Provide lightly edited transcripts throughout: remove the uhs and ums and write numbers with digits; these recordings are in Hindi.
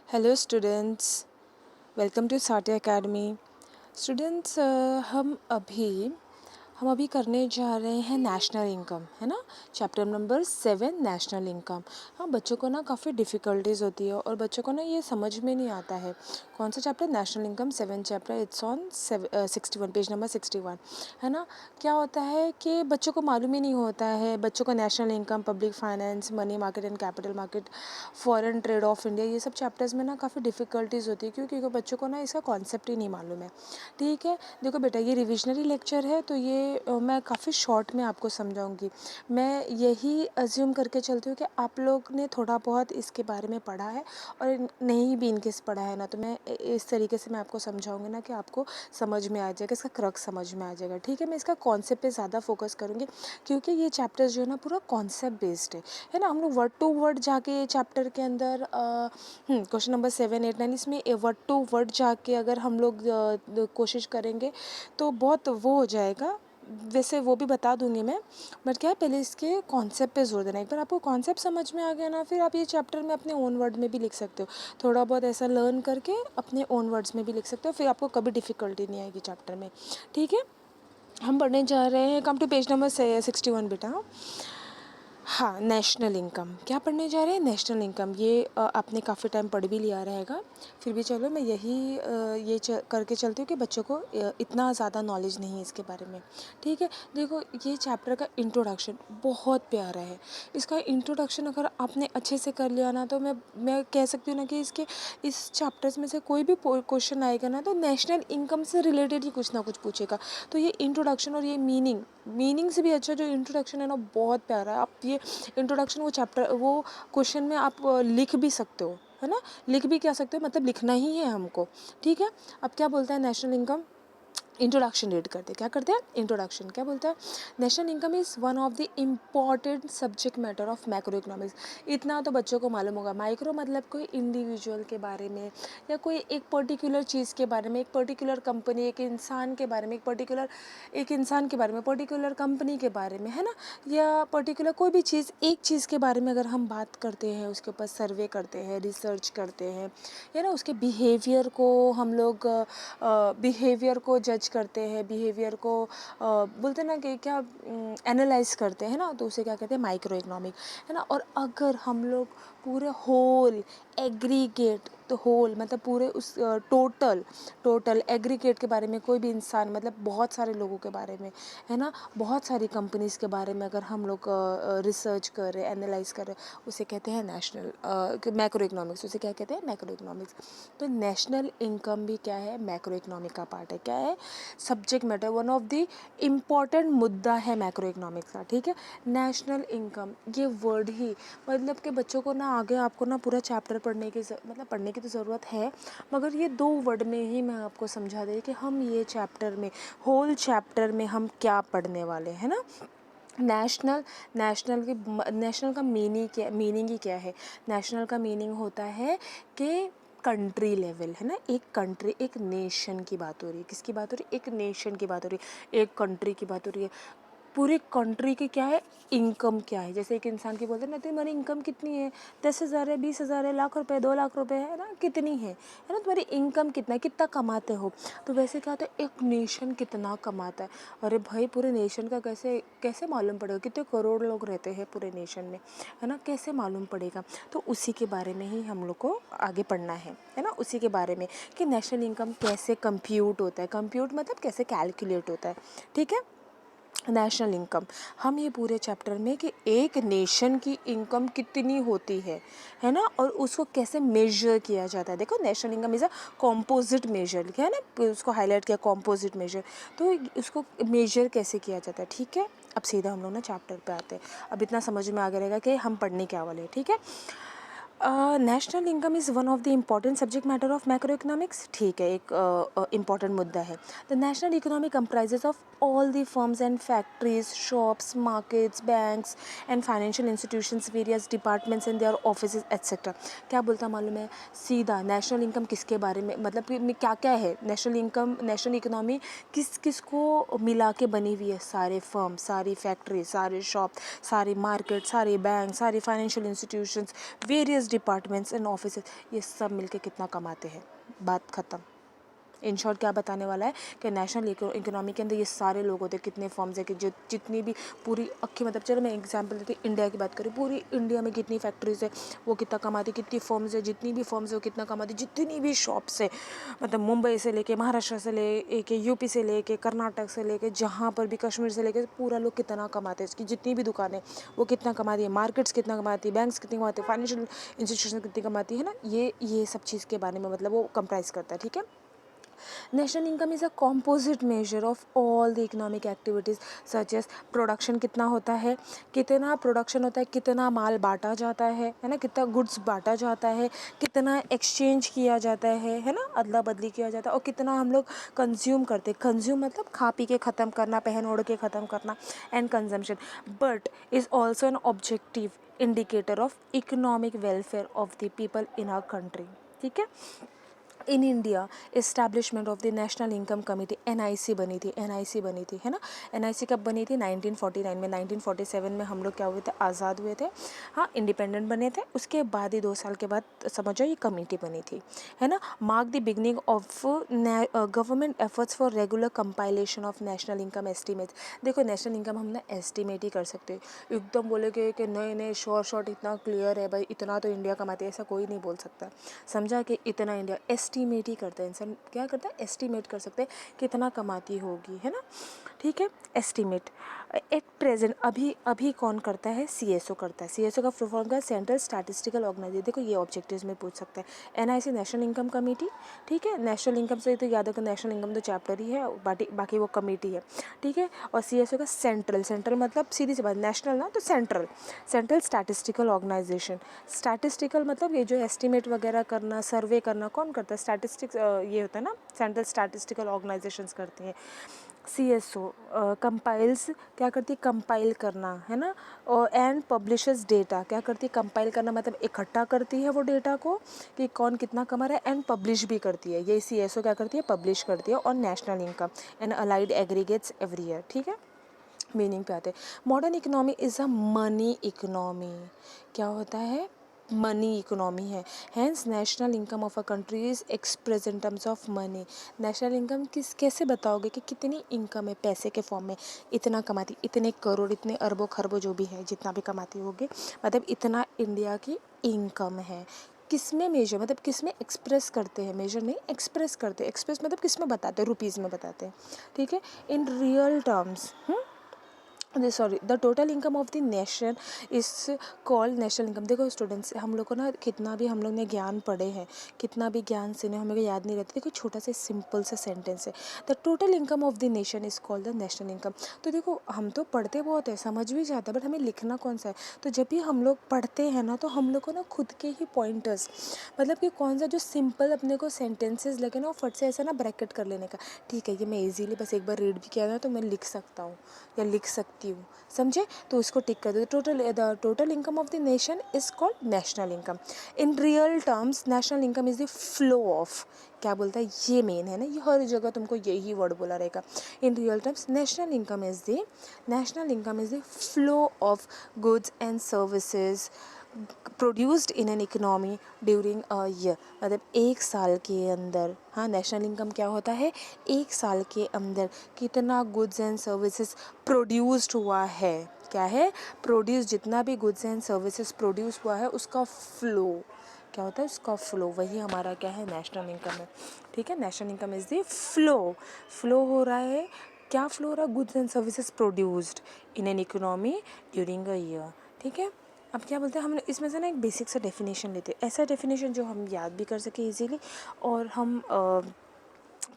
Hello students, welcome to Sathe academy. Students, हम अभी करने जा रहे हैं नेशनल इनकम, है ना। Chapter number 7 national income. हाँ, बच्चों को ना काफ़ी डिफ़िकल्टीज़ होती है और बच्चों को ना ये समझ में नहीं आता है। कौन सा chapter? National income 7 chapter, it's on 61, page number 61, है ना। क्या होता है कि बच्चों को मालूम ही नहीं होता है। बच्चों को national income, public finance, money market and capital market, foreign trade off India, ये सब चैप्टर्स में ना काफ़ी डिफ़िकल्टीज़ होती है क्योंकि बच्चों को ना इसका कॉन्सेप्ट ही नहीं मालूम है। ठीक है, देखो बेटा, ये रिविजनरी लेक्चर है तो ये मैं काफ़ी शॉर्ट में आपको समझाऊंगी। मैं यही अज्यूम करके चलती हूँ कि आप लोग ने थोड़ा बहुत इसके बारे में पढ़ा है और नहीं भी इनकेस पढ़ा है ना, तो मैं इस तरीके से मैं आपको समझाऊंगी ना कि आपको समझ में आ जाएगा, इसका क्रक्स समझ में आ जाएगा। ठीक है, मैं इसका कॉन्सेप्ट पे ज़्यादा फोकस करूँगी क्योंकि ये चैप्टर्स जो है ना पूरा कॉन्सेप्ट बेस्ड है ना। हम लोग वर्ड टू वर्ड जाके ये चैप्टर के अंदर क्वेश्चन नंबर 7, 8, 9 इसमें वर्ड टू वर्ड जाके अगर हम लोग कोशिश करेंगे तो बहुत वो हो जाएगा। वैसे वो भी बता दूंगी मैं, बट क्या है, पहले इसके कॉन्सेप्ट पे जोर देना। एक बार आपको कॉन्सेप्ट समझ में आ गया ना, फिर आप ये चैप्टर में अपने ओन वर्ड में भी लिख सकते हो। थोड़ा बहुत ऐसा लर्न करके अपने ओन वर्ड्स में भी लिख सकते हो, फिर आपको कभी डिफ़िकल्टी नहीं आएगी चैप्टर में। ठीक है, हम पढ़ने जा रहे हैं, कम टू पेज नंबर 61 बेटा। हाँ, नेशनल इनकम क्या पढ़ने जा रहे हैं? National income. ये आपने काफ़ी टाइम पढ़ भी लिया रहेगा, फिर भी चलो मैं यही करके चलती हूँ कि बच्चों को इतना ज़्यादा नॉलेज नहीं है इसके बारे में। ठीक है, देखो ये चैप्टर का इंट्रोडक्शन बहुत प्यारा है। इसका इंट्रोडक्शन अगर आपने अच्छे से कर लिया ना, तो मैं कह सकती हूँ ना कि इस चैप्टर्स में से कोई भी क्वेश्चन आएगा ना, तो नेशनल इनकम से रिलेटेड ही कुछ ना कुछ पूछेगा। तो ये इंट्रोडक्शन और ये मीनिंग से भी अच्छा जो इंट्रोडक्शन है ना, बहुत प्यारा है। आप ये इंट्रोडक्शन वो क्वेश्चन में आप लिख भी सकते हो, है ना। लिख भी क्या सकते हो, मतलब लिखना ही है हमको। ठीक है, अब क्या बोलता है नेशनल इनकम? इंट्रोडक्शन रीड करते हैं। क्या करते हैं? इंट्रोडक्शन क्या बोलता है? National income is one of the important subject matter of macro economics. इतना तो बच्चों को मालूम होगा। माइक्रो मतलब कोई इंडिविजुअल के बारे में या कोई एक पर्टिकुलर चीज़ के बारे में, एक पर्टिकुलर कंपनी, एक इंसान के बारे में, पर्टिकुलर कंपनी के बारे में, है ना। या पर्टिकुलर कोई भी चीज़, एक चीज़ के बारे में अगर हम बात करते हैं, उसके ऊपर सर्वे करते हैं, रिसर्च करते हैं, या ना उसके बिहेवियर को हम लोग बिहेवियर को जज करते हैं, बिहेवियर को बोलते हैं ना कि क्या एनालाइज करते हैं ना, तो उसे क्या कहते हैं? माइक्रो इकोनॉमिक, है ना। और अगर हम लोग पूरे होल एग्रीगेट, तो होल मतलब पूरे उस टोटल एग्रीगेट के बारे में, कोई भी इंसान मतलब बहुत सारे लोगों के बारे में, है ना, बहुत सारी कंपनीज़ के बारे में अगर हम लोग रिसर्च कर रहे, एनालाइज कर रहे, उसे कहते हैं नेशनल मैक्रो इकोनॉमिक्स। उसे क्या कहते हैं? Macro economics. तो नेशनल इनकम भी क्या है? मैक्रो इकोनॉमिक का पार्ट है। क्या है? Subject matter, one of the important मुद्दा है मैक्रो इकोनॉमिक्स का। ठीक है, नेशनल इनकम ये वर्ड ही मतलब कि बच्चों को ना आगे आपको ना पूरा चैप्टर पढ़ने की तो ज़रूरत है, मगर ये 2 वर्ड में ही मैं आपको समझा दे कि हम ये चैप्टर में, होल चैप्टर में हम क्या पढ़ने वाले हैं ना। नेशनल का मीनिंग ही क्या है? नेशनल का मीनिंग होता है कि कंट्री लेवल, है ना। एक कंट्री, एक नेशन की बात हो रही है। किसकी बात हो रही है? एक नेशन की बात हो रही है, एक कंट्री की बात हो रही है। पूरी कंट्री की क्या है? इनकम क्या है? जैसे एक इंसान की बोलते हैं ना, तुम्हारी इनकम कितनी है? 10,000 है, 20,000 है, लाख रुपए, 2 लाख रुपए, है ना, कितनी है ना, तुम्हारी इनकम कितना है, कितना कमाते हो। तो वैसे क्या होता है? एक नेशन कितना कमाता है। अरे भाई, पूरे नेशन का कैसे कैसे मालूम पड़ेगा? कितने करोड़ लोग रहते हैं पूरे नेशन में, है ना, कैसे मालूम पड़ेगा? तो उसी के बारे में ही हम लोग को आगे पढ़ना है ना, उसी के बारे में कि नेशनल इनकम कैसे कंप्यूट होता है। कंप्यूट मतलब कैसे कैलकुलेट होता है। ठीक है, नेशनल इनकम हम ये पूरे चैप्टर में कि एक नेशन की इनकम कितनी होती है ना, और उसको कैसे मेजर किया जाता है। देखो, national income is a composite measure, लिखा है ना, उसको हाईलाइट किया, कॉम्पोजिट मेजर। तो उसको मेजर कैसे किया जाता है। ठीक है, अब सीधा हम लोग ना चैप्टर पे आते हैं। अब इतना समझ में आ गया रहेगा कि हम पढ़ने क्या वाले हैं। ठीक है, national income is one of the important subject matter of macro economics. ठीक है, एक इम्पॉर्टेंट मुद्दा है। The national economy comprises of all the firms and factories, shops, markets, banks and financial institutions, various departments and their offices etcetera. क्या बोलता मालूम है? सीधा नेशनल इनकम किसके बारे में, मतलब कि क्या क्या है नेशनल इनकम, नेशनल इकोनॉमी किस किस को मिला के बनी हुई है? सारे फर्म, सारी फैक्ट्री, सारे शॉप, सारी मार्केट, सारे बैंक, सारी financial institutions, various departments and offices, ये सब मिलके कितना कमाते हैं, बात ख़त्म। इन शॉर्ट क्या बताने वाला है कि नेशनल इकोनॉमी के अंदर ये सारे लोग होते हैं, कितने फर्म्स है कि जो जितनी भी पूरी अक्की, मतलब चलो मैं एग्जांपल देती हूँ, इंडिया की बात करूँ, पूरी इंडिया में कितनी फैक्ट्रीज है वो कितना कमाती, कितनी फर्म्स है, जितनी भी फर्म्स है वो कितना कमाती, जितनी भी शॉप्स है, मतलब मुंबई से लेके महाराष्ट्र से लेके यूपी से लेके कर्नाटक से लेके जहाँ पर भी, कश्मीर से लेके पूरा लोग कितना कमाते हैं, इसकी जितनी भी दुकानें वो कितना कमाती है, मार्केट्स कितना कमाती है, बैंक्स कितनी कमाती है, फाइनेंशियल इंस्टीट्यूशन कितनी कमाती है ना, ये सब चीज़ के बारे में मतलब वो कंप्राइज करता है, ठीक है। National income is a composite measure of all the economic activities such as production कितना होता है, कितना प्रोडक्शन होता है, कितना माल बांटा जाता है ना, कितना गुड्स बांटा जाता है, कितना एक्सचेंज किया जाता है ना, अदला बदली किया जाता है, और कितना हम लोग कंज्यूम करते हैं। कंज्यूम मतलब खा पी के ख़त्म करना, पहन ओढ़ के ख़त्म करना, and consumption, but is also an objective indicator of economic welfare of the people in our country, ठीक है। In India establishment of the national income committee, NIC बनी थी है ना। एनआईसी कब बनी थी, 1949 में। 1947 में हम लोग क्या हुए थे, आज़ाद हुए थे, हाँ, इंडिपेंडेंट बने थे। उसके बाद ही 2 साल के बाद समझो ये कमेटी बनी थी, है ना। Mark the beginning of government efforts for regular compilation of national income estimates. देखो नेशनल इनकम हम ना एस्टिमेट ही कर सकते हैं, एकदम बोलेगे कि नए शॉर्ट इतना क्लियर है भाई, इतना तो इंडिया कमाती है, ऐसा कोई नहीं बोल सकता, समझा, कि इतना इंडिया एस्टीमेट ही करता है। इंसान क्या करता है, एस्टीमेट कर सकते हैं कितना कमाती होगी, है ना, ठीक है, एस्टीमेट। एट प्रेजेंट अभी कौन करता है, सीएसओ करता है। सीएसओ का फुल फॉर्म क्या है, सेंट्रल स्टैटिस्टिकल ऑर्गेनाइजेशन। देखो ये ऑब्जेक्टिव्स में पूछ सकते हैं। एनआईसी नेशनल इनकम कमेटी, ठीक है, नेशनल इनकम से तो याद रखो, नेशनल इनकम तो चैप्टर ही है, बाकी वो कमेटी है, ठीक है। और सीएसओ का सेंट्रल मतलब सीधी सी बात, नेशनल ना तो सेंट्रल स्टैटिस्टिकल ऑर्गेनाइजेशन। स्टैटिस्टिकल मतलब ये जो एस्टिमेट वगैरह करना, सर्वे करना कौन करता है, स्टैटिस्टिक्स, ये होता है ना, सेंट्रल स्टैटिस्टिकल ऑर्गेनाइजेशंस करती हैं। सीएसओ कंपाइल्स, क्या करती है, कंपाइल करना, है ना, और एंड पब्लिशेस डेटा, क्या करती है, कंपाइल करना मतलब इकट्ठा करती है वो डेटा को कि कौन कितना कमा रहा है, एंड पब्लिश भी करती है। ये सीएसओ क्या करती है, पब्लिश करती है on national income and allied aggregates every year, ठीक है। मीनिंग पे आते हैं। Modern economy is a money economy, क्या होता है, मनी इकोनॉमी है। Hence national income of a country is express in terms of money. National income कैसे बताओगे कि कितनी इनकम है, पैसे के फॉर्म में, इतना कमाती, इतने करोड़, इतने अरबों खरबों जो भी है, जितना भी कमाती होगी, मतलब इतना इंडिया की इनकम है। किस में मेजर, मतलब किस में एक्सप्रेस करते हैं, मेजर नहीं, एक्सप्रेस करते हैं। एक्सप्रेस मतलब किस में बताते हैं, रुपीज़ में बताते हैं, ठीक है, in real terms. The total income of the nation is called national income. देखो स्टूडेंट्स, हम लोग को ना कितना भी हम लोग ने ज्ञान पढ़े हैं, कितना भी ज्ञान सुने, हमें को याद नहीं रहता। देखो छोटा सा सिंपल सा सेंटेंस है, the total income of the nation is called the national income. तो देखो हम तो पढ़ते बहुत है, समझ भी जाता है, बट हमें लिखना कौन सा है। तो जब भी हम लोग पढ़ते हैं ना, तो हम लोग को ना खुद के ही पॉइंटर्स, मतलब कि कौन सा जो सिंपल अपने को सेंटेंसेस लगे ना, वो फट से ऐसा ना ब्रैकेट कर लेने का, ठीक है, ये मैं इजीली बस एक बार रीड भी किया ना तो मैं लिख सकता हूँ या लिख सकती हूँ, समझे, तो उसको टिक कर दो। The total income of the nation is called national income. In real terms national income is the flow of, क्या बोलता है, ये मेन है ना, ये हर जगह तुमको यही वर्ड बोला रहेगा। In real terms national income is the flow of goods and services produced in an economy during a year. मतलब एक साल के अंदर, हाँ, नेशनल इनकम क्या होता है, एक साल के अंदर कितना गुड्स एंड सर्विसेज प्रोड्यूस्ड हुआ है, क्या है, प्रोड्यूस, जितना भी गुड्स एंड सर्विसेज प्रोड्यूस हुआ है उसका फ्लो, क्या होता है, उसका फ्लो, वही हमारा क्या है, नेशनल इनकम है, ठीक है। National income is the flow हो रहा है, क्या फ्लो हो रहा है, goods and services produced in an economy during a year, ठीक है। अब क्या बोलते हैं, हम इसमें से ना एक बेसिक सा डेफिनेशन लेते हैं, ऐसा डेफिनेशन जो हम याद भी कर सके इजीली और हम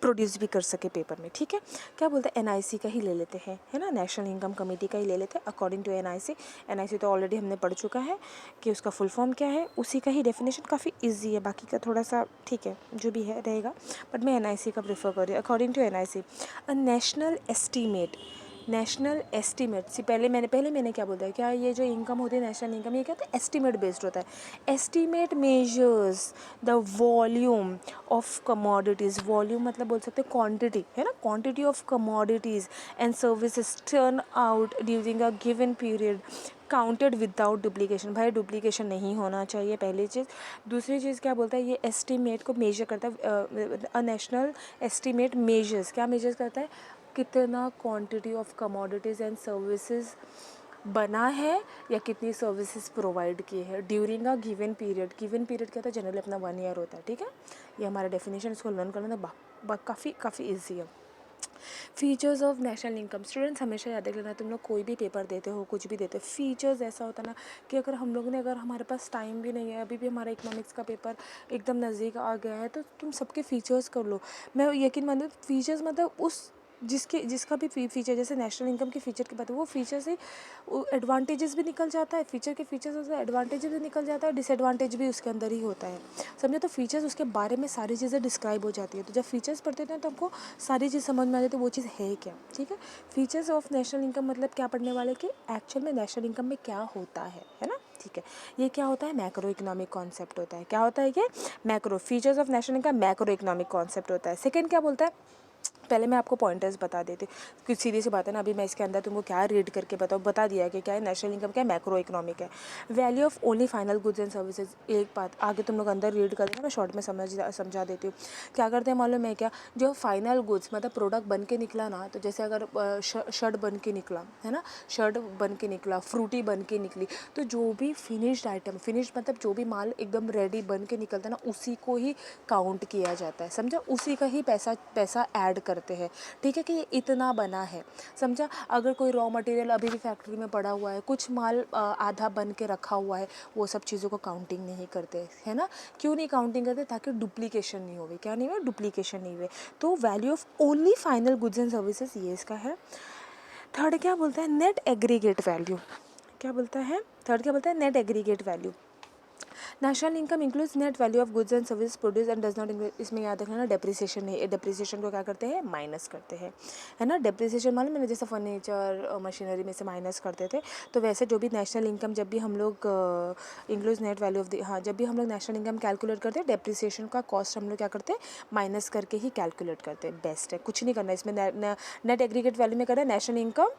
प्रोड्यूस भी कर सके पेपर में, ठीक है। क्या बोलते हैं, एनआईसी का ही ले लेते हैं, है ना, नेशनल इनकम कमेटी का ही ले लेते हैं अकॉर्डिंग टू एनआईसी तो ऑलरेडी हमने पढ़ चुका है कि उसका फुल फॉर्म क्या है, उसी का ही डेफिनेशन काफ़ी इजी है, बाकी का थोड़ा सा ठीक है जो भी है रहेगा, बट मैं एनआईसी का प्रेफर कर रही हूँ। According to NIC a national estimate से पहले मैंने क्या बोला है, क्या ये जो इनकम होती है नेशनल इनकम, ये क्या होता है, एस्टीमेट बेस्ड होता है। Estimate measures the volume of commodities, volume मतलब बोल सकते हैं क्वांटिटी, है ना, quantity of commodities and services turn out during a given period counted without duplication, भाई डुप्लीकेशन नहीं होना चाहिए पहली चीज़। दूसरी चीज़ क्या बोलता है, ये एस्टीमेट को मेजर करता है, अ नेशनल एस्टीमेट मेजर्स, क्या मेजर्स करता है, कितना quantity of commodities and services बना है या कितनी सर्विसेज प्रोवाइड की है during a given period. Given period क्या होता है, जनरली अपना 1 ईयर होता है, ठीक है। ये हमारा डेफिनेशन, इसको लर्न करना तो काफ़ी ईजी है। Features of national income, students हमेशा याद रख लेना, तुम लोग कोई भी पेपर देते हो, कुछ भी देते हो, फीचर्स ऐसा होता है ना कि अगर हम लोग ने, अगर हमारे पास टाइम भी नहीं है, अभी भी हमारा इकोनॉमिक्स का पेपर एकदम नज़दीक आ गया है, तो तुम सबके फीचर्स कर लो। मैं यकीन मानो, फीचर्स मतलब उस जिसका भी फीचर, जैसे नेशनल इनकम के फीचर की बात है, वो फीचर से एडवांटेजेस भी निकल जाता है, फीचर के फीचर्स से एडवांटेज भी निकल जाता है, डिसएडवांटेज भी उसके अंदर ही होता है, समझे। तो फीचर्स, उसके बारे में सारी चीज़ें डिस्क्राइब हो जाती है, तो जब फीचर्स पढ़ते हैं तो हमको सारी चीज़ समझ में आ जाती है वो चीज़ है क्या, ठीक है। फीचर्स ऑफ नेशनल इनकम मतलब क्या पढ़ने वाले कि एक्चुअल में नेशनल इनकम में क्या होता है ना, ठीक है। ये क्या होता है, मैक्रो इकोनॉमिक कॉन्सेप्ट होता है। क्या होता है ये, macro, features of national income macro economic concept होता है। सेकेंड क्या बोलता है, पहले मैं आपको पॉइंटर्स बता देती हूँ, कुछ सीधी सी बात है ना, अभी मैं इसके अंदर तुमको क्या रीड करके बता दिया कि क्या है नेशनल इनकम, क्या है मैक्रो इकोनॉमिक है। Value of only final goods and services, एक बात आगे तुम लोग अंदर रीड करेंगे, मैं शॉर्ट में समझा देती हूँ। क्या करते हैं मालूम है क्या, जो फाइनल गुड्स मतलब प्रोडक्ट बन के निकला ना, तो जैसे अगर शर्ट बन के निकला है ना, शर्ट बन के निकला, फ्रूटी बन के निकली, तो जो भी फिनिश्ड आइटम, फिनिश्ड मतलब जो भी माल एकदम रेडी बन के निकलता है ना, उसी को ही काउंट किया जाता है, समझा, उसी का ही पैसा ऐड करते हैं, ठीक है, कि ये इतना बना है, समझा। अगर कोई रॉ मटेरियल अभी भी फैक्ट्री में पड़ा हुआ है, कुछ माल आधा बन के रखा हुआ है, वो सब चीज़ों को काउंटिंग नहीं करते, है ना। क्यों नहीं काउंटिंग करते, ताकि डुप्लीकेशन नहीं होवे, क्या नहीं हुए, डुप्लीकेशन नहीं हुए। तो value of only final goods and services ये इसका है। थर्ड क्या बोलता है, नेट एग्रीगेट वैल्यू, क्या बोलता है, थर्ड क्या बोलता है, net aggregate value. National income includes net value of goods and service produce and does not include, इसमें याद रखना ना, डेप्रिसिएशन नहीं, डेप्रिसिएशन को क्या करते हैं, माइनस करते हैं, है ना। डेप्रिसिएशन मालूम मैंने, जैसे फर्नीचर मशीनरी में से माइनस करते थे, तो वैसे जो भी नेशनल इनकम, जब भी हम लोग includes net value of the, हाँ, जब भी हम लोग नेशनल इनकम कैलकुलेट करते हैं, डेप्रिसिएशन का कॉस्ट हम लोग क्या करते हैं, माइनस करके ही कैलकुलेट करते हैं, बेस्ट है, कुछ नहीं करना इसमें। नेट एग्रीगेट वैल्यू में करें, national income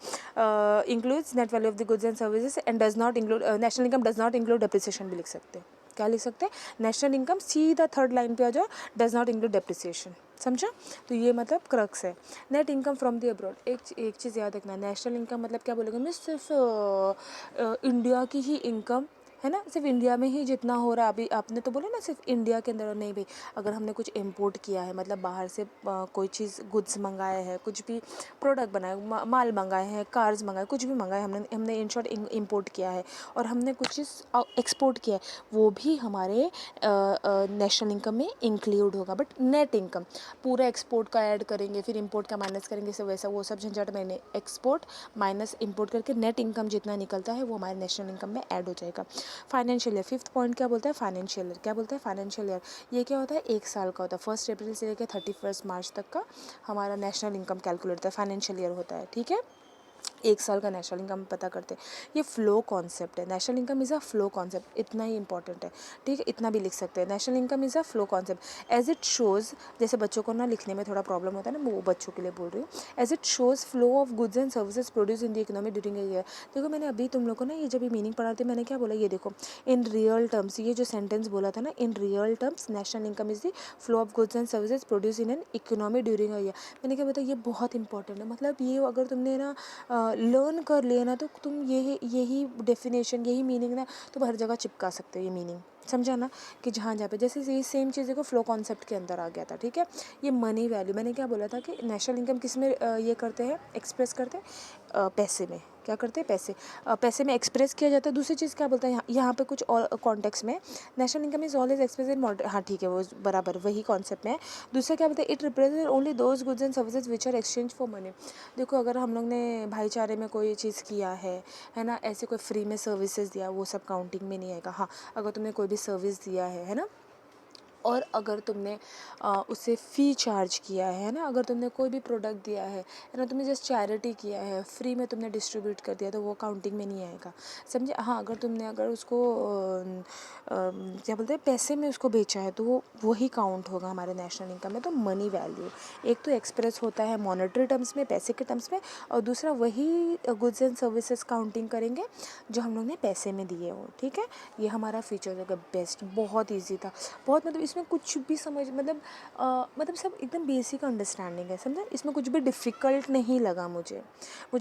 includes net value of the goods and services and does not include, national income does not include depreciation भी लिख सकते हैं। क्या लिख सकते हैं, नेशनल इनकम, सीधा थर्ड लाइन पे आ जाओ, डज नॉट इंक्लूड डेप्रिसिएशन, समझा। तो ये मतलब क्रक्स है। Net income from the abroad, एक चीज़ याद रखना, नेशनल इनकम मतलब क्या बोलेंगे, मैं सिर्फ इंडिया की ही इनकम, है ना, सिर्फ इंडिया में ही जितना हो रहा है, अभी आपने तो बोला ना सिर्फ इंडिया के अंदर, नहीं भाई, अगर हमने कुछ इम्पोर्ट किया है, मतलब बाहर से कोई चीज़, गुड्स मंगाए हैं, कुछ भी प्रोडक्ट बनाए, माल मंगाए हैं, कार्स मंगाए, कुछ भी मंगाए, हमने इन शॉर्ट इम्पोर्ट किया है, और हमने कुछ चीज़ एक्सपोर्ट किया है, वो भी हमारे नेशनल इनकम में इंक्लूड होगा। बट नेट इनकम पूरा एक्सपोर्ट का ऐड करेंगे, फिर इंपोर्ट का माइनस करेंगे, से वैसा वो सब झंझट, मैंने एक्सपोर्ट माइनस इंपोर्ट करके नेट इनकम जितना निकलता है वो हमारे नेशनल इनकम में ऐड हो जाएगा। फाइनेंशियल ईयर, फिफ्थ पॉइंट क्या बोलता है, फाइनेंशियल ईयर, क्या बोलता है, फाइनेंशियल ईयर, ये क्या होता है, एक साल का होता है, 1 अप्रैल से लेकर 31 मार्च तक का हमारा नेशनल इनकम कैलकुलेट होता है, फाइनेंशियल ईयर होता है, ठीक है। एक साल का नेशनल इनकम पता करते हैं। ये फ्लो कॉन्सेप्ट है, national income is a flow concept, इतना ही इंपॉर्टेंट है, ठीक है, इतना भी लिख सकते हैं, national income is a flow concept as it shows, जैसे बच्चों को ना लिखने में थोड़ा प्रॉब्लम होता है ना, वो बच्चों के लिए बोल रही हूँ, as it shows flow of goods and services produce in the economy during a year. देखो मैंने अभी तुम लोग को ना ये जब मीनिंग पढ़ा थे, मैंने क्या बोला, ये देखो, इन रियल टर्म्स, ये जो सेंटेंस बोला था ना, in real terms national income is the flow of goods and services produce in an economy during a year. मैंने क्या बताया, ये बहुत इंपॉर्टेंट है, मतलब ये अगर तुमने ना लर्न कर लिया ना, तो तुम यही डेफिनेशन, यही मीनिंग ना तुम हर जगह चिपका सकते हो, ये मीनिंग समझा ना, कि जहाँ जहाँ पे, जैसे ये सेम चीज़ को फ्लो कॉन्सेप्ट के अंदर आ गया था, ठीक है। ये मनी वैल्यू, मैंने क्या बोला था कि नेशनल इनकम किस में ये करते हैं, एक्सप्रेस करते हैं, पैसे में, क्या करते हैं, पैसे में एक्सप्रेस किया जाता है। दूसरी चीज़ क्या बोलता है, यहाँ पे कुछ और कॉन्टेक्स्ट में, national income is always express in modern, हाँ ठीक है, वो बराबर वही कॉन्सेप्ट में है। दूसरा क्या बोलता है, it represent only those goods and services which are exchange for money. देखो अगर हम लोग ने भाईचारे में कोई चीज़ किया है ना, ऐसे कोई फ्री में सर्विसेज दिया, वो सब काउंटिंग में नहीं आएगा। हाँ, अगर तुमने कोई भी सर्विस दिया है ना, और अगर तुमने उसे फ़ी चार्ज किया है ना, अगर तुमने कोई भी प्रोडक्ट दिया है ना, तुमने जस्ट चैरिटी किया है, फ्री में तुमने डिस्ट्रीब्यूट कर दिया, तो वो काउंटिंग में नहीं आएगा, समझे। हाँ, अगर उसको क्या बोलते हैं, पैसे में उसको बेचा है, तो वो वही काउंट होगा हमारे नेशनल इनकम में। तो मनी वैल्यू एक तो एक्सप्रेस होता है मॉनेटरी टर्म्स में, पैसे के टर्म्स में, और दूसरा वही गुड्स एंड सर्विसेज काउंटिंग करेंगे जो हम लोग ने पैसे में दिए हो, ठीक है। ये हमारा फीचर होगा बेस्ट, बहुत ईजी था, बहुत, मतलब इसमें कुछ भी समझ, मतलब सब एकदम बेसिक अंडरस्टैंडिंग है, समझा। इसमें कुछ भी डिफ़िकल्ट नहीं लगा मुझे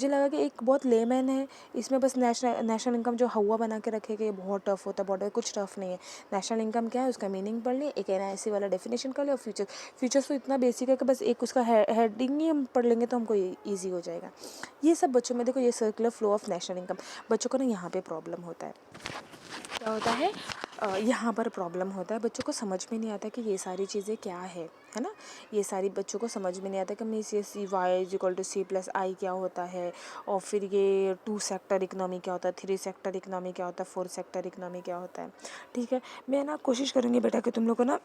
लगा कि एक बहुत लेमैन है, इसमें बस नेशनल इनकम जो हवा बना के रखेगा, ये बहुत टफ होता है, बहुत कुछ टफ नहीं है। नेशनल इनकम क्या है, उसका मीनिंग पढ़ लिया, एक NIC वाला डेफिनेशन कर लिया, और फीचर्स तो इतना बेसिक है कि बस एक उसका हेडिंग ही हम पढ़ लेंगे तो हमको ईजी हो जाएगा। ये सब बच्चों में देखो, ये circular flow of national income, बच्चों को ना यहाँ पे प्रॉब्लम होता है। क्या होता है, यहाँ पर प्रॉब्लम होता है, बच्चों को समझ में नहीं आता कि ये सारी चीज़ें क्या है ना। ये सारी बच्चों को समझ में नहीं आता कि मीन्स ये CY=C+I क्या होता है, और फिर ये 2 सेक्टर इकनॉमी क्या होता है, 3 सेक्टर इकनॉमी क्या होता है, 4 सेक्टर इकनॉमी क्या होता है, ठीक है। मैं ना कोशिश करूँगी बेटा कि तुम लोग को ना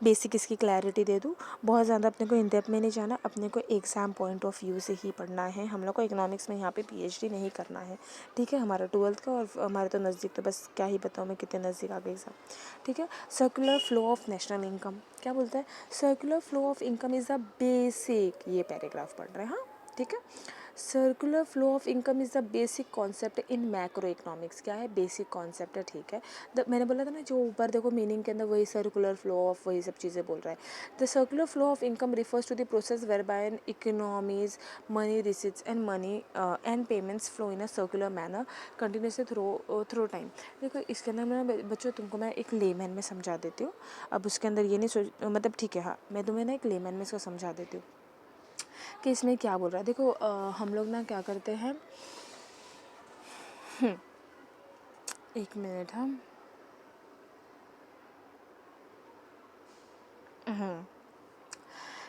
बेसिक इसकी क्लैरिटी दे दूँ। बहुत ज़्यादा अपने को इन डेप्थ में नहीं जाना, अपने को एग्ज़ाम पॉइंट ऑफ व्यू से ही पढ़ना है। हम लोग को इकोनॉमिक्स में यहाँ पे PhD नहीं करना है, ठीक है। हमारा 12th का, और हमारे तो नज़दीक, तो बस क्या ही बताऊँ मैं कितने नज़दीक आ गई एग्ज़ाम, ठीक है। Circular flow of national income क्या बोलता है, circular flow of income is the basic, ये पैराग्राफ पढ़ रहे हैं, हाँ, ठीक है। Circular flow of income is the basic concept in macro economics. क्या है, बेसिक कॉन्सेप्ट है, ठीक है। मैंने बोला था ना, जो ऊपर देखो मीनिंग के अंदर वही सर्कुलर फ्लो ऑफ, वही सब चीज़ें बोल रहा है। The circular flow of income refers to the process whereby an economy's money receipts and money and payments flow in a circular manner continuously through time. देखो इसके अंदर मैं बच्चों तुमको मैं एक लेमैन में समझा देती हूँ। अब उसके अंदर ये नहीं सोच, मतलब ठीक है, हाँ, मैं तुम्हें ना एक लेमैन में इसको समझा देती हूँ कि इसमें क्या बोल रहा है। देखो हम लोग ना क्या करते हैं, एक मिनट, हम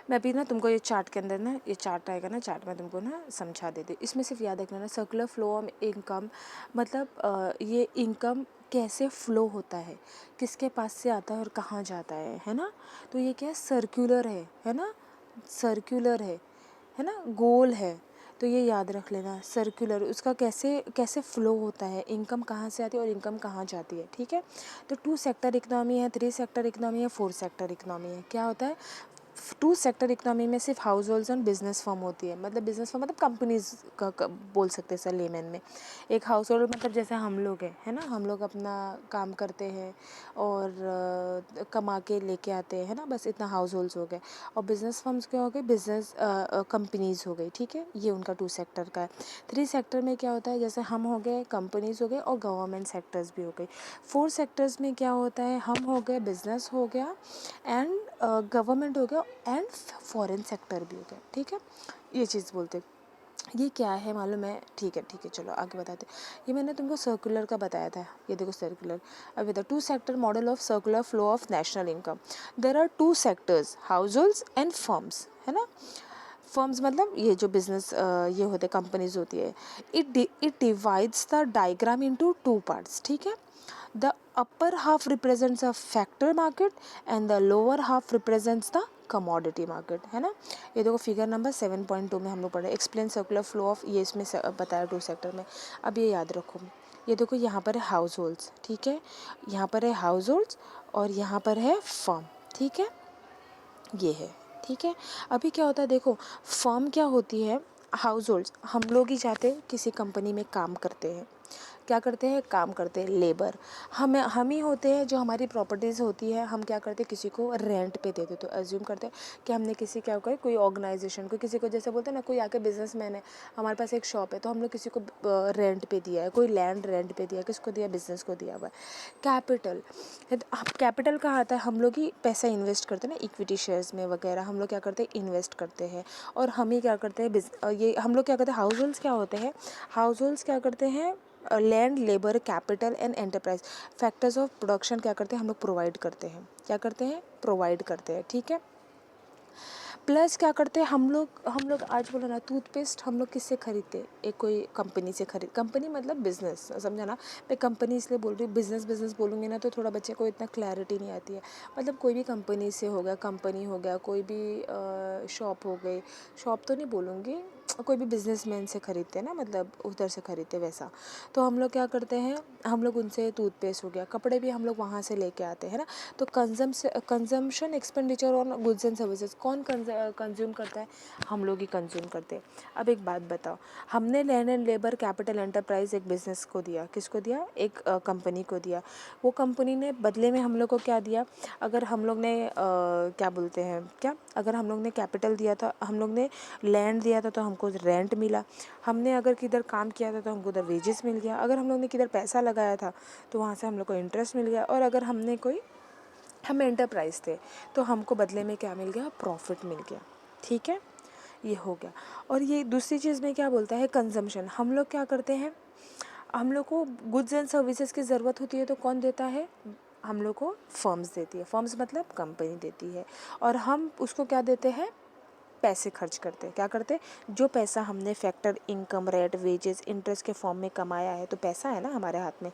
मैं अभी ना तुमको ये चार्ट के अंदर ना, ये चार्ट आएगा ना, चार्ट में तुमको ना समझा देती हूँ। इसमें सिर्फ याद रखना ना, सर्कुलर फ्लो ऑफ इनकम मतलब ये इनकम कैसे फ़्लो होता है, किसके पास से आता है और कहाँ जाता है ना। तो ये क्या है, सर्कुलर है ना, सर्कुलर है ना, गोल है। तो ये याद रख लेना, सर्कुलर, उसका कैसे कैसे फ़्लो होता है, इनकम कहाँ से आती है और इनकम कहाँ जाती है, ठीक है। तो 2 सेक्टर इकनॉमी है, 3 सेक्टर इकनॉमी है, 4 सेक्टर इकनॉमी है। क्या होता है, 2 सेक्टर इकनॉमी में सिर्फ हाउस होल्ड्स और बिजनेस फर्म होती है, मतलब बिजनेस फर्म मतलब कंपनीज का बोल सकते हैं सर लेमैन में। एक हाउस होल्ड मतलब जैसे हम लोग हैं, है ना, हम लोग अपना काम करते हैं और कमा के लेके आते हैं ना, बस इतना हाउस होल्ड्स हो गए। और बिजनेस फर्म्स क्या हो गए, बिजनेस कंपनीज हो गई, ठीक है। ये उनका 2 सेक्टर का है। 3 सेक्टर में क्या होता है, जैसे हम हो गए, कंपनीज हो गए, और गवर्नमेंट सेक्टर्स भी हो गई। 4 सेक्टर्स में क्या होता है, हम हो गए, बिजनेस हो गया, एंड गवर्नमेंट हो गया, एंड फॉरेन सेक्टर भी हो गया, ठीक है। ये चीज़ बोलते हैं। ये क्या है मालूम है, ठीक है, चलो आगे बताते। ये मैंने तुमको सर्कुलर का बताया था, ये देखो सर्कुलर। अभी the 2 sector model of circular flow of national income. There are 2 sectors, households and firms, है ना। फर्म्स मतलब ये जो बिजनेस ये होते कंपनीज होती है। It divides the diagram into 2 parts, ठीक है। The upper half represents a factor market and the lower half represents the commodity market, है ना। ये देखो फिगर नंबर 7.2 में हम लोग पढ़े, एक्सप्लेन सर्कुलर फ्लो ऑफ, ये इसमें बताया 2 सेक्टर में। अब ये याद रखो, ये देखो यहाँ पर है हाउस होल्ड्स, ठीक है, यहाँ पर है हाउस होल्ड्स, और यहाँ पर है फर्म, ठीक है, ये है, ठीक है। अभी क्या होता है, देखो फर्म क्या होती है, हाउस होल्ड्स, हम लोग ही जाते किसी कंपनी में काम करते हैं, क्या करते हैं, काम करते हैं, लेबर। हम ही होते हैं, जो हमारी प्रॉपर्टीज़ होती है, हम क्या करते हैं, किसी को रेंट पे देते। तो एज्यूम करते हैं कि हमने किसी क्या कोई कोई ऑर्गेनाइजेशन को, किसी को, जैसे बोलते हैं ना, कोई आके बिजनेसमैन है, हमारे पास एक शॉप है, तो हम लोग किसी को रेंट पे दिया है, कोई लैंड रेंट पे दिया, किसको दिया, बिजनेस को दिया हुआ है। कैपिटल, कैपिटल कहाँ आता है, हम लोग ही पैसा इन्वेस्ट करते हैं ना, इक्विटी शेयर्स में वगैरह, हम लोग क्या करते हैं, इन्वेस्ट करते हैं। और हम ही क्या करते हैं, ये हम लोग क्या करते हैं, हाउस होल्ड्स क्या होते हैं, हाउस होल्ड्स क्या करते हैं, land, labour, capital and enterprise, factors of production क्या करते हैं, हम लोग प्रोवाइड करते हैं, क्या करते हैं, प्रोवाइड करते हैं, ठीक है। प्लस क्या करते हैं हम लोग आज बोलो ना, टूथपेस्ट हम लोग किससे खरीदते, एक कोई कंपनी से कंपनी मतलब बिजनेस, समझा ना। मैं कंपनी इसलिए बोल रही हूँ, बिजनेस बिजनेस बोलूँगी ना तो थोड़ा बच्चे को इतना क्लैरिटी नहीं आती है। मतलब कोई भी कंपनी से हो गया, कंपनी हो गया, कोई भी शॉप हो गई, शॉप तो नहीं बोलूँगी, कोई भी बिजनेसमैन से खरीदते हैं ना, मतलब उधर से खरीदते वैसा। तो हम लोग क्या करते हैं, हम लोग उनसे टूथपेस्ट हो गया, कपड़े भी हम लोग वहाँ से लेके आते हैं ना। तो consumption expenditure on goods and services कौन कंज्यूम करता है, हम लोग ही कंज्यूम करते हैं। अब एक बात बताओ, हमने land and labour capital enterprise एक बिजनेस को दिया, किसको दिया, एक कंपनी को दिया। वो कंपनी ने बदले में हम लोग को क्या दिया, अगर हम लोग ने क्या बोलते हैं, क्या अगर हम लोग ने कैपिटल दिया था, हम लोग ने लैंड दिया था तो हमको रेंट मिला, हमने अगर किधर काम किया था तो हमको उधर वेजेस मिल गया, अगर हम लोग ने किधर पैसा लगाया था तो वहाँ से हम लोग को इंटरेस्ट मिल गया, और अगर हम एंटरप्राइज थे तो हमको बदले में क्या मिल गया, प्रॉफिट मिल गया। ठीक है, ये हो गया। और ये दूसरी चीज़ में क्या बोलता है, कंजम्पशन। हम लोग क्या करते हैं, हम लोग को गुड्स एंड सर्विसेज की ज़रूरत होती है तो कौन देता है, हम लोग को फर्म्स देती है, फर्म्स मतलब कंपनी देती है, और हम उसको क्या देते हैं, पैसे खर्च करते हैं। क्या करते हैं, जो पैसा हमने factor income, rate, wages, interest के फॉर्म में कमाया है, तो पैसा है ना हमारे हाथ में,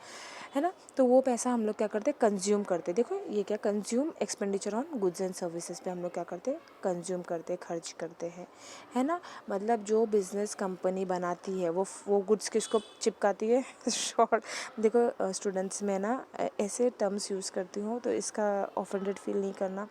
है ना, तो वो पैसा हम लोग क्या करते हैं, कंज्यूम करते हैं। देखो ये क्या, consume expenditure on goods and services पे हम लोग क्या करते हैं, कंज्यूम करते हैं, खर्च करते हैं, है ना। मतलब जो बिजनेस कंपनी बनाती है वो गुड्स किसको चिपकाती है शॉर्ट, देखो स्टूडेंट्स में ना ऐसे टर्म्स यूज़ करती हूँ तो इसका ऑफेंडेड फील नहीं करना,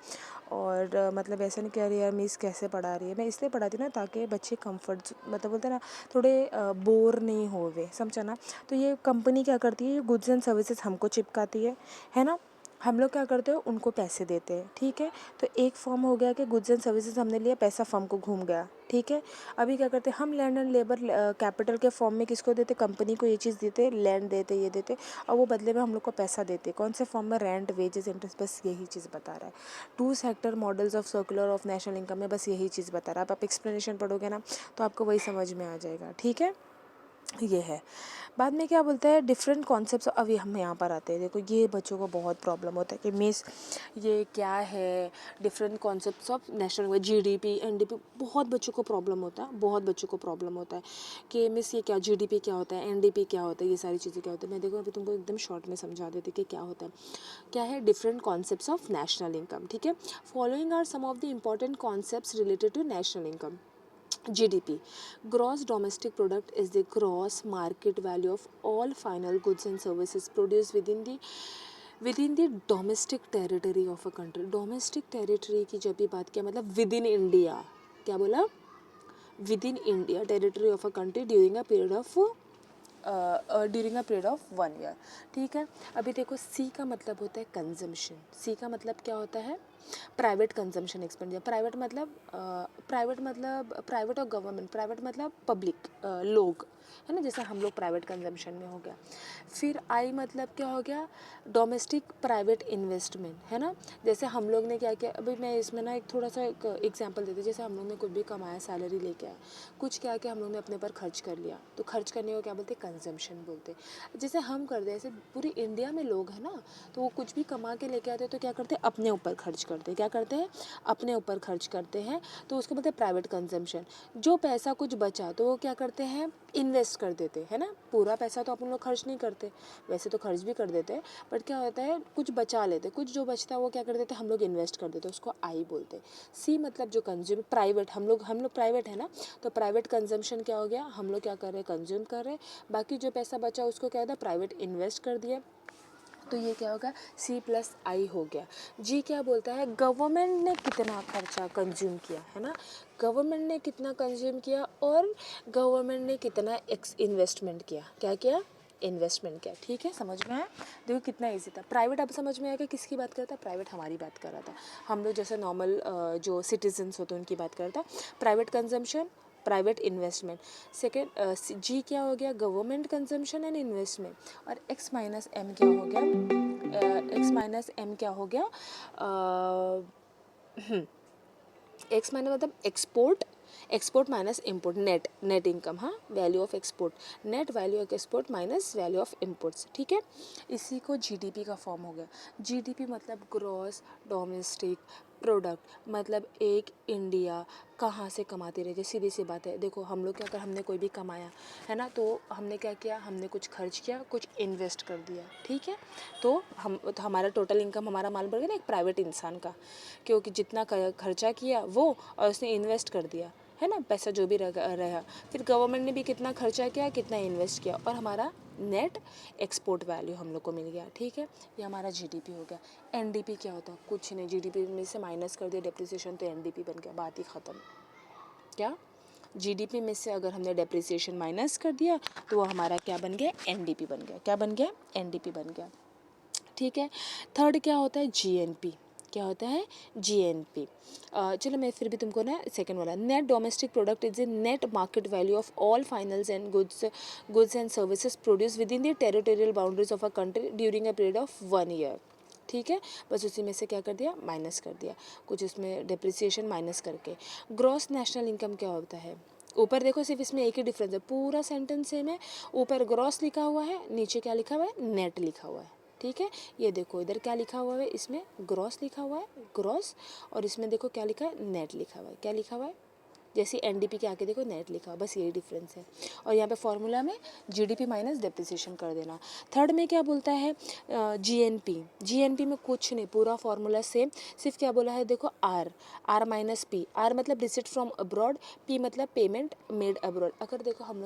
और मतलब ऐसा नहीं कह रही यार मिस कैसे पढ़ा रही है, मैं इसलिए पढ़ाती हूँ ना ताकि बच्चे कंफर्ट, मतलब बोलते हैं ना, थोड़े बोर नहीं होवे, समझा ना। तो ये कंपनी क्या करती है, ये गुड्स एंड सर्विसेज हमको चिपकाती है ना। हम लोग क्या करते हो, उनको पैसे देते हैं। ठीक है, तो एक फॉर्म हो गया कि गुड्स एंड सर्विसेज हमने लिया, पैसा फर्म को घूम गया। ठीक है, अभी क्या करते हैं, हम लैंड एंड लेबर कैपिटल के फॉर्म में किसको देते, कंपनी को ये चीज़ देते, लैंड देते, ये देते, और वो बदले में हम लोग को पैसा देते, कौन से फॉर्म में, रेंट, वेजेस, इंटरेस्ट, बस यही चीज़ बता रहा है। Two sector models of circular of national income में बस यही चीज़ बता रहा है। आप एक्सप्लेनेशन पढ़ोगे ना तो आपको वही समझ में आ जाएगा। ठीक है, ये है। बाद में क्या बोलता है, डिफरेंट कॉन्सेप्ट्स। अभी हम यहाँ पर आते हैं, देखो ये बच्चों को बहुत प्रॉब्लम होता है कि मिस ये क्या है, different concepts of national, GDP, NDP, बहुत बच्चों को प्रॉब्लम होता है, बहुत बच्चों को प्रॉब्लम होता है कि मिस ये क्या, जीडीपी क्या होता है, एनडीपी क्या होता है, ये सारी चीज़ें क्या होती है। मैं देखो अभी तुमको एकदम शॉर्ट में समझा देती कि क्या होता है, क्या है, different concepts of national income. ठीक है, following are some of the important concepts related to national income. GDP, gross domestic product, is the gross market value of all final goods and services produced within the domestic territory of a country. Domestic territory की जब भी बात किया, मतलब within India, क्या बोला, within India territory of a country during a period of 1 year। ठीक है, अभी देखो सी का मतलब होता है कंजम्पशन, सी का मतलब क्या होता है, प्राइवेट कंजम्पशन एक्सपेंडिचर। प्राइवेट और गवर्नमेंट, प्राइवेट मतलब पब्लिक, लोग, है ना, जैसे हम लोग प्राइवेट कंजम्पशन में हो गया। फिर आई मतलब क्या हो गया, डोमेस्टिक प्राइवेट इन्वेस्टमेंट, है ना। जैसे हम लोग ने क्या किया, अभी मैं इसमें ना एक थोड़ा सा एक एग्जांपल देती हूँ। जैसे हम लोग ने कुछ भी कमाया, सैलरी लेके आए, कुछ क्या कि हम लोग ने अपने पर खर्च कर लिया, तो खर्च करने को क्या बोलते हैं, कंजम्पशन बोलते हैं। जैसे हम करते हैं, ऐसे पूरी इंडिया में लोग हैं ना, तो वो कुछ भी कमा के लेके आते हैं तो क्या करते हैं, अपने ऊपर खर्च करते हैं। क्या करते हैं, अपने ऊपर खर्च करते हैं, तो उसको बोलते हैं प्राइवेट कंजम्पशन। जो पैसा कुछ बचा तो वो क्या करते हैं, इन्वेस्ट कर देते हैं ना। पूरा पैसा तो अपन लोग खर्च नहीं करते, वैसे तो खर्च भी कर देते हैं, बट क्या होता है, कुछ बचा लेते, कुछ जो बचता है वो क्या कर देते हैं, हम लोग इन्वेस्ट कर देते हैं, उसको आई बोलते हैं। सी मतलब जो कंज्यूम, प्राइवेट, हम लोग प्राइवेट है ना, तो प्राइवेट कंजम्पशन क्या हो गया, हम लोग क्या कर रहे हैं, कंज्यूम कर रहे हैं, बाकी जो पैसा बचा उसको क्या होता है, प्राइवेट इन्वेस्ट कर दिया, तो ये क्या होगा, सी प्लस आई हो गया। जी क्या बोलता है, गवर्नमेंट ने कितना खर्चा कंज्यूम किया, है ना, गवर्नमेंट ने कितना कंज्यूम किया, और गवर्नमेंट ने कितना इन्वेस्टमेंट किया, क्या किया, इन्वेस्टमेंट किया। ठीक है, समझ में आया, देखो कितना इजी था। प्राइवेट अब समझ में आया कि किसकी बात करता है, प्राइवेट हमारी बात कर रहा था, हम लोग जैसे नॉर्मल जो सिटीजन्स होते हैं उनकी बात करता है। Private consumption, private investment. Second G क्या हो गया, गवर्नमेंट कंजम्पशन एंड इन्वेस्टमेंट। और एक्स माइनस एम क्या हो गया, एक्स माइनस एम क्या हो गया, एक्स माइनस मतलब export, export minus import, net income, हाँ, value of export, net value of export minus value of imports. ठीक है, इसी को जीडीपी का फॉर्म हो गया। जीडीपी मतलब ग्रॉस डोमेस्टिक प्रोडक्ट मतलब एक इंडिया कहाँ से कमाती रहती है, सीधी सी बात है। देखो हम लोग क्या कर, हमने कोई भी कमाया है ना, तो हमने क्या किया, हमने कुछ खर्च किया, कुछ इन्वेस्ट कर दिया, ठीक है। तो हमारा टोटल इनकम, हमारा माल बढ़ गया ना एक प्राइवेट इंसान का, क्योंकि जितना खर्चा किया वो और उसने इन्वेस्ट कर दिया है ना, पैसा जो भी रहा। फिर गवर्नमेंट ने भी कितना खर्चा किया, कितना इन्वेस्ट किया, और हमारा नेट एक्सपोर्ट वैल्यू हम लोग को मिल गया, ठीक है। ये हमारा जीडीपी हो गया। एनडीपी क्या होता है, कुछ नहीं, जीडीपी में से माइनस कर दिया डेप्रिसिएशन तो एनडीपी बन गया, बात ही ख़त्म। क्या, जीडीपी में से अगर हमने डेप्रिसिएशन माइनस कर दिया तो वो हमारा क्या बन गया, एनडीपी बन गया। क्या बन गया, एनडीपी बन गया, ठीक है। थर्ड क्या होता है, जीएनपी। क्या होता है, जीएनपी। चलो मैं फिर भी तुमको ना सेकंड वाला, net domestic product is a net market value of all finals and goods and services produce with in the territorial boundaries of a country during a period of 1 year, ठीक है। बस उसी में से क्या कर दिया, माइनस कर दिया, कुछ इसमें डिप्रिसिएशन माइनस करके। ग्रॉस नेशनल इनकम क्या होता है, ऊपर देखो सिर्फ इसमें एक ही डिफरेंस है, पूरा सेंटेंस सेम है, ऊपर ग्रॉस लिखा हुआ है, नीचे क्या लिखा हुआ है, नेट लिखा हुआ है, ठीक है। ये देखो इधर क्या लिखा हुआ है, इसमें ग्रॉस लिखा हुआ है, ग्रॉस, और इसमें देखो क्या लिखा है, नेट लिखा हुआ है। क्या लिखा हुआ है, जैसे एनडीपी के आगे देखो नेट लिखा हुआ, बस यही डिफरेंस है। और यहाँ पे फॉर्मूला में जीडीपी माइनस डेप्रिसिएशन कर देना। थर्ड में क्या बोलता है, जीएनपी। जीएनपी में कुछ नहीं, पूरा फॉर्मूला सेम, सिर्फ क्या बोला है देखो, आर माइनस पी। आर मतलब रिसिट फ्रॉम अब्रॉड, पी मतलब पेमेंट मेड अब्रॉड। अगर देखो हम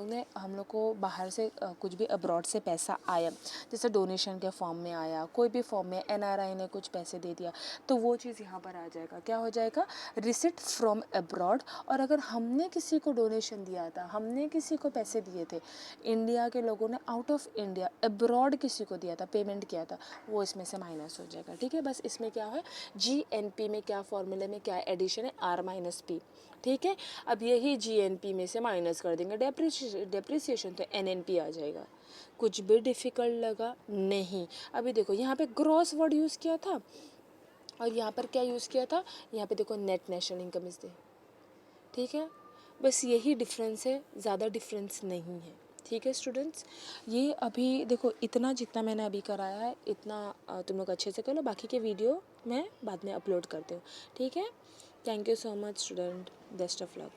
लोग को बाहर से कुछ भी अब्रॉड से पैसा आया, जैसे डोनेशन के फॉर्म में आया, कोई भी फॉर्म में एनआरआई ने कुछ पैसे दे दिया, तो वो चीज़ यहाँ पर आ जाएगा, क्या हो जाएगा, रिसिट फ्रॉम अब्रॉड। और अगर हमने किसी को डोनेशन दिया था, हमने किसी को पैसे दिए थे, इंडिया के लोगों ने आउट ऑफ इंडिया अब्रॉड किसी को दिया था, पेमेंट किया था, वो इसमें से माइनस हो जाएगा, ठीक है। बस इसमें क्या है, जीएनपी में क्या फॉर्मूले में क्या एडिशन है, आर माइनस पी, ठीक है। अब यही जीएनपी में से माइनस कर देंगे डेप्रिसिएशन, तो एनएनपी आ जाएगा। कुछ भी डिफ़िकल्ट लगा नहीं। अभी देखो यहाँ पे ग्रॉस वर्ड यूज़ किया था, और यहाँ पर क्या यूज़ किया था, यहाँ पे देखो net national income is they, ठीक है। बस यही डिफरेंस है, ज़्यादा डिफरेंस नहीं है, ठीक है स्टूडेंट्स। ये अभी देखो इतना जितना मैंने अभी कराया है, इतना तुम लोग अच्छे से कर लो, बाकी के वीडियो मैं बाद में अपलोड करती हूँ, ठीक है। Thank you so much student, best of luck.